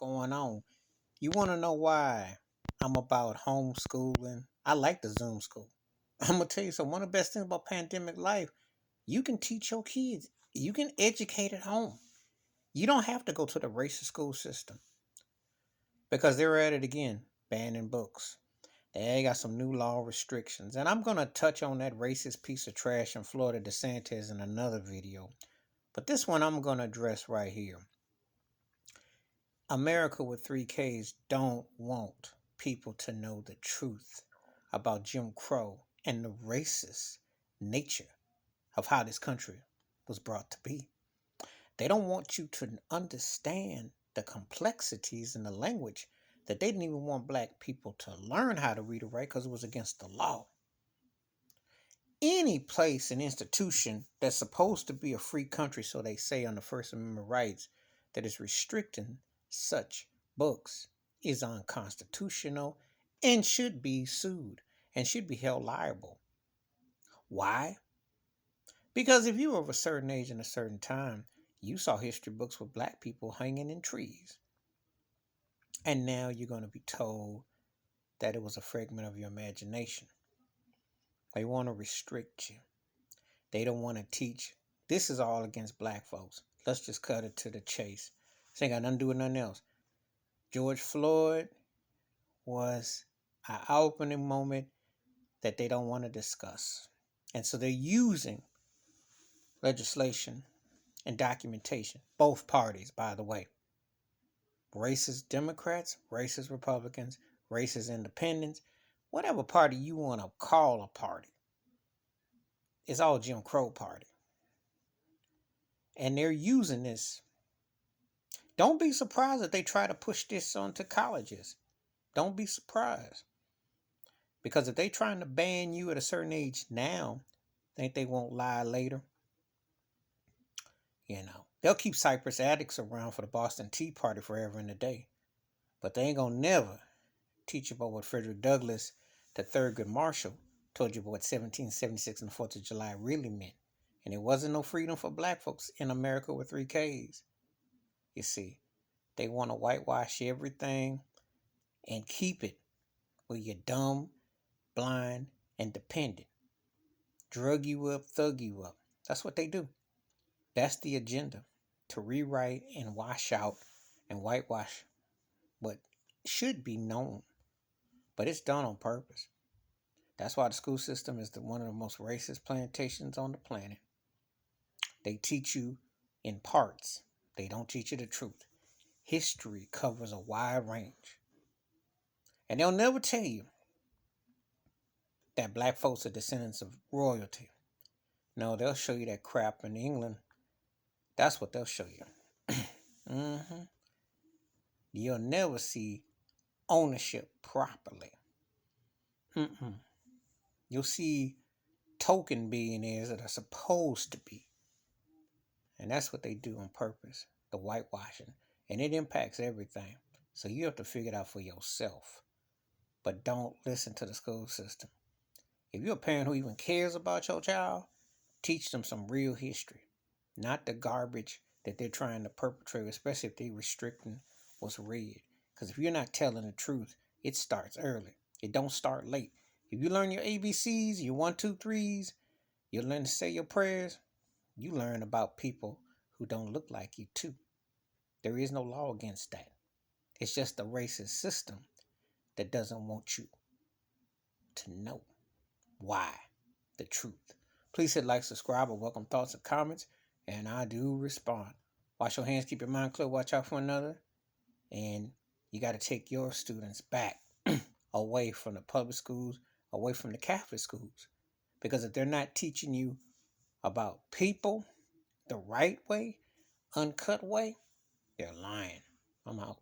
going on. You want to know why I'm about homeschooling? I like the Zoom school. I'm going to tell you something. One of the best things about pandemic life, you can teach your kids, you can educate at home. You don't have to go to the racist school system because they're at it again, banning books. They got some new law restrictions. And I'm going to touch on that racist piece of trash in Florida DeSantis in another video. But this one I'm going to address right here. America with 3Ks don't want people to know the truth about Jim Crow and the racist nature of how this country was brought to be. They don't want you to understand the complexities in the language that they didn't even want black people to learn how to read or write because it was against the law. Any place and institution that's supposed to be a free country, so they say on the First Amendment rights, that is restricting such books is unconstitutional and should be sued and should be held liable. Why? Because if you were of a certain age and a certain time, you saw history books with black people hanging in trees. And now you're going to be told that it was a fragment of your imagination. They want to restrict you. They don't want to teach. This is all against black folks. Let's just cut it to the chase. This ain't got nothing to do with nothing else. George Floyd was an opening moment that they don't want to discuss. And so they're using legislation and documentation. Both parties, by the way. Racist Democrats, racist Republicans, racist independents, whatever party you want to call a party. It's all Jim Crow party. And they're using this. Don't be surprised if they try to push this onto colleges. Don't be surprised. Because if they're trying to ban you at a certain age now, think they won't lie later? They'll keep Cypress addicts around for the Boston Tea Party forever and a day. But they ain't gonna never teach you about what Frederick Douglass, the Thurgood Marshall, told you about what 1776 and the 4th of July really meant. And it wasn't no freedom for black folks in America with 3Ks. You see, they want to whitewash everything and keep it where you're dumb, blind, and dependent. Drug you up, thug you up. That's what they do. That's the agenda, to rewrite and wash out and whitewash what should be known. But it's done on purpose. That's why the school system is one of the most racist plantations on the planet. They teach you in parts. They don't teach you the truth. History covers a wide range. And they'll never tell you that black folks are descendants of royalty. No, they'll show you that crap in England. That's what they'll show you. You'll never see ownership properly. You'll see token billionaires that are supposed to be. And that's what they do on purpose, the whitewashing. And it impacts everything. So you have to figure it out for yourself. But don't listen to the school system. If you're a parent who even cares about your child, teach them some real history. Not the garbage that they're trying to perpetrate, especially if they're restricting what's read. Because if you're not telling the truth, it starts early. It don't start late. If you learn your ABCs, your 1, 2, 3s, you learn to say your prayers, you learn about people who don't look like you too. There is no law against that. It's just a racist system that doesn't want you to know why, the truth. Please hit like, subscribe, or welcome thoughts and comments, and I do respond. Wash your hands, keep your mind clear, watch out for another, and you got to take your students back away from the public schools, away from the Catholic schools. Because if they're not teaching you about people the right way, uncut way, they're lying. I'm out.